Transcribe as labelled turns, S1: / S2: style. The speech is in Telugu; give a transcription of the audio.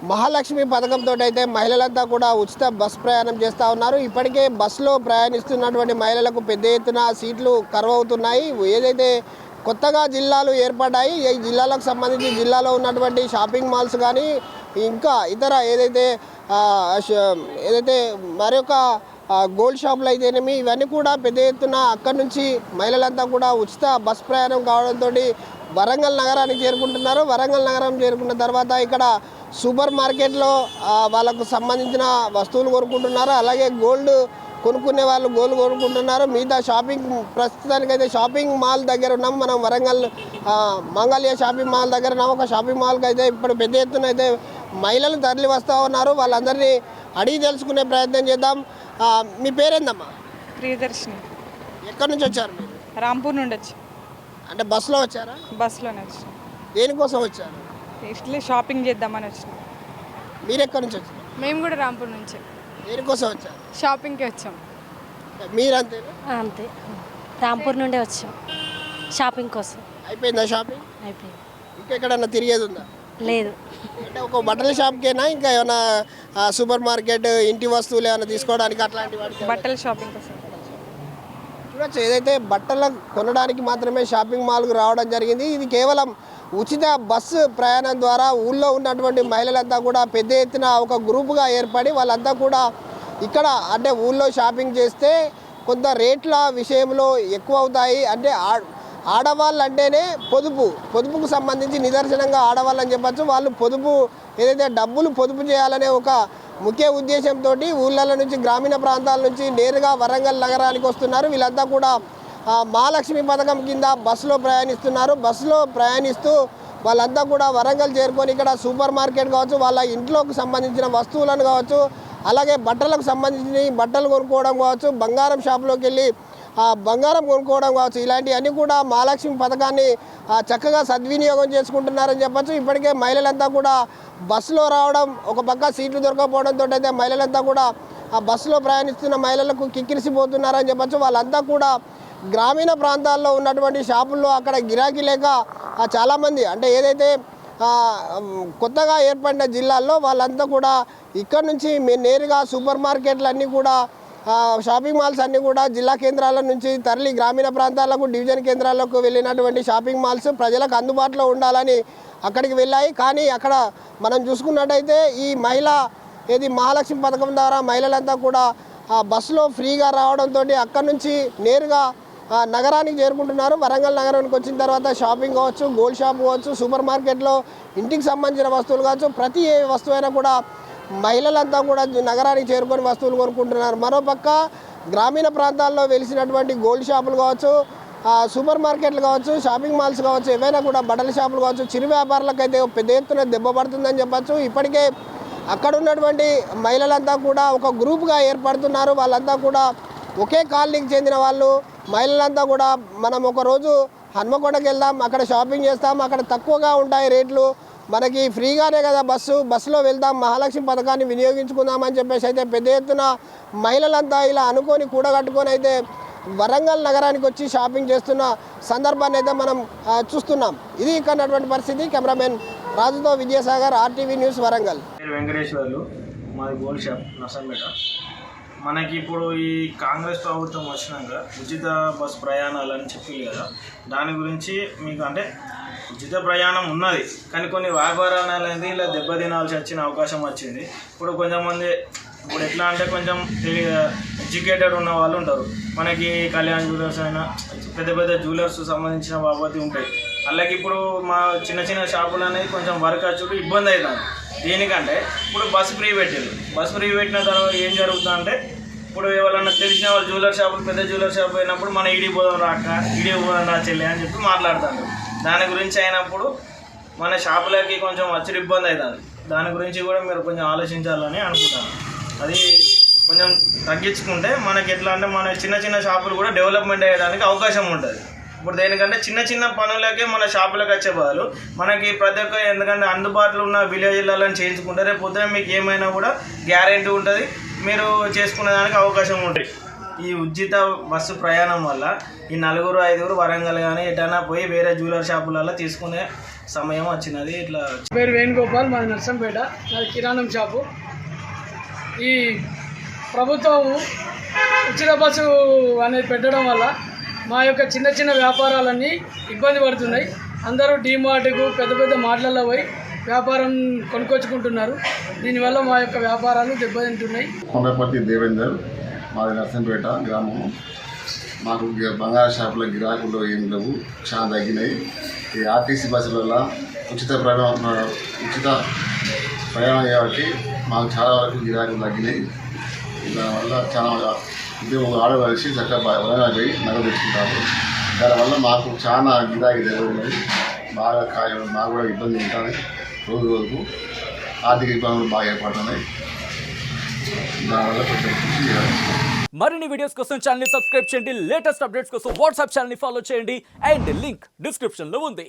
S1: మహాలక్ష్మి పథకంతో అయితే మహిళలంతా కూడా ఉచిత బస్ ప్రయాణం చేస్తూ ఉన్నారు. ఇప్పటికే బస్సులో ప్రయాణిస్తున్నటువంటి మహిళలకు పెద్ద ఎత్తున సీట్లు కరువవుతున్నాయి. ఏదైతే కొత్తగా జిల్లాలు ఏర్పడ్డాయి, ఈ జిల్లాలకు సంబంధించి జిల్లాలో ఉన్నటువంటి షాపింగ్ మాల్స్ కానీ ఇంకా ఇతర ఏదైతే మరొక గోల్డ్ షాపులు అయితేనేమి ఇవన్నీ కూడా పెద్ద ఎత్తున అక్కడి నుంచి మహిళలంతా కూడా ఉచిత బస్ ప్రయాణం కావడంతో వరంగల్ నగరానికి చేరుకుంటున్నారు. వరంగల్ నగరం చేరుకున్న తర్వాత ఇక్కడ సూపర్ మార్కెట్లో వాళ్ళకు సంబంధించిన వస్తువులు కొనుక్కుంటున్నారు. అలాగే గోల్డ్ కొనుక్కునే వాళ్ళు గోల్డ్ కొనుక్కుంటున్నారు. మిగతా షాపింగ్ ప్రస్తుతానికైతే షాపింగ్ మాల్ దగ్గర ఉన్నాము. మనం వరంగల్ మంగళ్య షాపింగ్ మాల్ దగ్గర ఉన్నాము. ఒక షాపింగ్ మాల్కి అయితే ఇప్పుడు పెద్ద ఎత్తున అయితే మహిళలు తరలి వస్తూ ఉన్నారు. వాళ్ళందరినీ అడిగి తెలుసుకునే ప్రయత్నం చేద్దాం. మీ పేరేందమ్మా?
S2: ప్రియదర్శిని.
S1: ఎక్కడి నుంచి వచ్చారు మీరు?
S2: రాంపూర్ నుండి వచ్చి.
S1: అంటే బస్సులో వచ్చారా?
S2: బస్సులోనే వచ్చి.
S1: దేనికోసం వచ్చారు?
S2: ఇట్లే షాపింగ్ చేద్దామని వచ్చిన.
S1: మీరు ఎక్కడి నుంచి వచ్చారు?
S3: మేము కూడా రాంపూర్ నుంచి.
S1: దేనికోసం వచ్చారు?
S3: షాపింగ్కి వచ్చాం.
S1: మీరంతేనా?
S4: అంతే, రాంపూర్ నుండి వచ్చాం షాపింగ్ కోసం.
S1: అయిపోయిందా షాపింగ్?
S4: అయిపోయింది.
S1: ఇంకెక్కడన్నా తిరిగేది ఉందా?
S4: లేదు.
S1: అంటే ఒక బట్టల షాప్కేనా, ఇంకా ఏమైనా సూపర్ మార్కెట్ ఇంటి వస్తువులు ఏమైనా తీసుకోవడానికి అట్లాంటి వాటికి?
S2: బట్టల షాపింగ్ కోసం.
S1: చూడొచ్చు, ఏదైతే బట్టలు కొనడానికి మాత్రమే షాపింగ్ మాల్కు రావడం జరిగింది. ఇది కేవలం ఉచిత బస్సు ప్రయాణం ద్వారా ఊళ్ళో ఉన్నటువంటి మహిళలంతా కూడా పెద్ద ఎత్తున ఒక గ్రూపుగా ఏర్పడి వాళ్ళంతా కూడా ఇక్కడ అంటే ఊళ్ళో షాపింగ్ చేస్తే కొంత రేట్ల విషయంలో ఎక్కువ అవుతాయి. అంటే ఆడవాళ్ళు అంటేనే పొదుపుకు సంబంధించి నిదర్శనంగా ఆడవాళ్ళని చెప్పచ్చు. వాళ్ళు పొదుపు ఏదైతే డబ్బులు పొదుపు చేయాలనే ఒక ముఖ్య ఉద్దేశంతో ఊళ్ళ నుంచి గ్రామీణ ప్రాంతాల నుంచి నేరుగా వరంగల్ నగరానికి వస్తున్నారు. వీళ్ళంతా కూడా మహాలక్ష్మి పథకం కింద బస్సులో ప్రయాణిస్తున్నారు. బస్సులో ప్రయాణిస్తూ వాళ్ళంతా కూడా వరంగల్ చేరుకొని ఇక్కడ సూపర్ మార్కెట్ కావచ్చు, వాళ్ళ ఇంట్లోకి సంబంధించిన వస్తువులను కావచ్చు, అలాగే బట్టలకు సంబంధించిన బట్టలు కొనుక్కోవడం కావచ్చు, బంగారం షాపులోకి వెళ్ళి బంగారం కొనుక్కోవడం కావచ్చు, ఇలాంటివన్నీ కూడా మహాలక్ష్మి పథకాన్ని చక్కగా సద్వినియోగం చేసుకుంటున్నారని చెప్పచ్చు. ఇప్పటికే మహిళలంతా కూడా బస్సులో రావడం, ఒక పక్క సీట్లు దొరకకపోవడంతో అయితే మహిళలంతా కూడా ఆ బస్సులో ప్రయాణిస్తున్న మహిళలకు కిక్కిరిసిపోతున్నారని చెప్పచ్చు. వాళ్ళంతా కూడా గ్రామీణ ప్రాంతాల్లో ఉన్నటువంటి షాపుల్లో అక్కడ గిరాకీ లేక చాలామంది అంటే ఏదైతే కొత్తగా ఏర్పడిన జిల్లాల్లో వాళ్ళంతా కూడా ఇక్కడ నుంచి నేరుగా సూపర్ మార్కెట్లు అన్నీ కూడా షాపింగ్ మాల్స్ అన్నీ కూడా జిల్లా కేంద్రాల నుంచి తరలి గ్రామీణ ప్రాంతాలకు డివిజన్ కేంద్రాలకు వెళ్ళినటువంటి షాపింగ్ మాల్స్ ప్రజలకు అందుబాటులో ఉండాలని అక్కడికి వెళ్ళాయి. కానీ అక్కడ మనం చూసుకున్నట్టయితే ఈ మహాలక్ష్మి పథకం ద్వారా మహిళలంతా కూడా బస్సులో ఫ్రీగా రావడంతో అక్కడి నుంచి నేరుగా నగరానికి చేరుకుంటున్నారు. వరంగల్ నగరానికి వచ్చిన తర్వాత షాపింగ్ కావచ్చు, గోల్డ్ షాప్ కావచ్చు, సూపర్ మార్కెట్లో ఇంటికి సంబంధించిన వస్తువులు కావచ్చు, ప్రతి ఏ వస్తువైనా కూడా మహిళలంతా కూడా నగరానికి చేరుకొని వస్తువులు కొనుక్కుంటున్నారు. మరోపక్క గ్రామీణ ప్రాంతాల్లో వెలిసినటువంటి గోల్డ్ షాపులు కావచ్చు, సూపర్ మార్కెట్లు కావచ్చు, షాపింగ్ మాల్స్ కావచ్చు, ఏవైనా కూడా బట్టల షాపులు కావచ్చు, చిరు వ్యాపారులకైతే పెద్ద ఎత్తున దెబ్బ పడుతుందని చెప్పచ్చు. ఇప్పటికే అక్కడ ఉన్నటువంటి మహిళలంతా కూడా ఒక గ్రూప్గా ఏర్పడుతున్నారు. వాళ్ళంతా కూడా ఒకే కాలనీకి చెందిన వాళ్ళు. మహిళలంతా కూడా మనం ఒకరోజు హన్మకొండకి వెళ్దాం, అక్కడ షాపింగ్ చేస్తాం, అక్కడ తక్కువగా ఉంటాయి రేట్లు, మనకి ఫ్రీగానే కదా బస్సులో వెళ్దాం, మహాలక్ష్మి పథకాన్ని వినియోగించుకుందామని చెప్పేసి అయితే పెద్ద ఎత్తున మహిళలంతా ఇలా అనుకొని కూడగట్టుకొని అయితే వరంగల్ నగరానికి వచ్చి షాపింగ్ చేస్తున్న సందర్భాన్ని అయితే మనం చూస్తున్నాం. ఇది ఇక్కడ పరిస్థితి. కెమెరామెన్ రాజుతో విజయసాగర్, RTV న్యూస్, వరంగల్.
S5: వెంకటేశ్వర్లు, మాది గోల్డ్ షాప్ నర్సంపేట. మనకి ఇప్పుడు ఈ కాంగ్రెస్ ప్రభుత్వం వచ్చినాక ఉచిత బస్ ప్రయాణాలని చెప్పింది కదా, దాని గురించి మీకు అంటే ఉచిత ప్రయాణం ఉన్నది కానీ కొన్ని వ్యాపారాలు అనేది ఇలా దెబ్బతినాల్సి వచ్చిన అవకాశం వచ్చింది. ఇప్పుడు కొంతమంది ఇప్పుడు ఎట్లా అంటే కొంచెం ఎడ్యుకేటెడ్ ఉన్న వాళ్ళు ఉంటారు. మనకి కళ్యాణ్ జ్యువెలర్స్ అయినా పెద్ద పెద్ద జ్యువెలర్స్ సంబంధించిన బాబతి ఉంటాయి. అలాగే ఇప్పుడు మా చిన్న చిన్న షాపులు అనేది కొంచెం వర్క్ వచ్చి ఇబ్బంది అవుతుంది. దేనికంటే ఇప్పుడు బస్ ఫ్రీ పెట్టిన తర్వాత ఏం జరుగుతుందంటే ఇప్పుడు ఎవరన్నా తెలిసిన వాళ్ళు జ్యువెలర్ షాపులు పెద్ద జ్యువెలర్ షాప్ అయినప్పుడు మన ఈడీ పోదాం రా చెల్లి అని చెప్పి మాట్లాడుతారు. దాని గురించి అయినప్పుడు మన షాపులకి కొంచెం వచ్చి ఇబ్బంది అవుతుంది. దాని గురించి కూడా మీరు కొంచెం ఆలోచించాలని అనుకుంటాను. అది కొంచెం తగ్గించుకుంటే మనకి ఎట్లా అంటే మన చిన్న చిన్న షాపులు కూడా డెవలప్మెంట్ అయ్యడానికి అవకాశం ఉంటుంది. ఇప్పుడు దేనికంటే చిన్న చిన్న పనులకే మన షాపులకు వచ్చే బదులు మనకి ప్రతి ఒక్క ఎందుకంటే అందుబాటులో ఉన్న విలేజ్లలో చేయించుకుంటే రేపు పొద్దున మీకు ఏమైనా కూడా గ్యారెంటీ ఉంటుంది, మీరు చేసుకునే దానికి అవకాశం ఉంటుంది. ఈ ఉచిత బస్సు ప్రయాణం వల్ల ఈ 4-5 వరంగల్ కానీ ఎటైనా పోయి వేరే జ్యువెలరీ షాపులలో తీసుకునే సమయం వచ్చినది. ఇట్లా
S6: పేరు వేణుగోపాల్, మాది నర్సంపేట, నాది కిరాణం షాపు. ఈ ప్రభుత్వం ఉచిత బస్సు అనేది పెట్టడం వల్ల మా యొక్క చిన్న చిన్న వ్యాపారాలన్నీ ఇబ్బంది పడుతున్నాయి. అందరూ డీమార్ట్కు పెద్ద పెద్ద మార్ట్లలో పోయి వ్యాపారం కొనుక్కొచ్చుకుంటున్నారు. దీనివల్ల మా యొక్క వ్యాపారాలు దెబ్బతింటున్నాయి.
S7: కొండపర్తి దేవేందర్, మాది నర్సంపేట గ్రామం. మాకు బంగారు షాపుల గిరాకులు ఏం లేవు, చాలా తగ్గినాయి. ఈ ఆర్టీసీ బస్సులలో ఉచిత ప్రయాణం కాబట్టి మాకు చాలా వరకు గిరాకులు తగ్గినాయి. దానివల్ల చాలా ఉద్యోగం ఆడవలసి చక్కగా వరంగల్ పోయి నగదు తెచ్చుకుంటారు. దానివల్ల మాకు చాలా గిరాకీ తగ్గుతున్నాయి. బాగా మాకు కూడా ఇబ్బంది ఉంటుంది. రోజుకు ఆర్థిక ఇబ్బందులు బాగా ఏర్పడుతున్నాయి. దానివల్ల కొంచెం కృషి చేయాలి.
S8: మరిన్ని వీడియోస్ కోసం ఛానల్ ని సబ్స్క్రైబ్ చేయండి. లేటెస్ట్ అప్డేట్స్ కోసం వాట్సాప్ ఛానల్ ని ఫాలో చేయండి. అండ్ లింక్ డిస్క్రిప్షన్ లో ఉంది.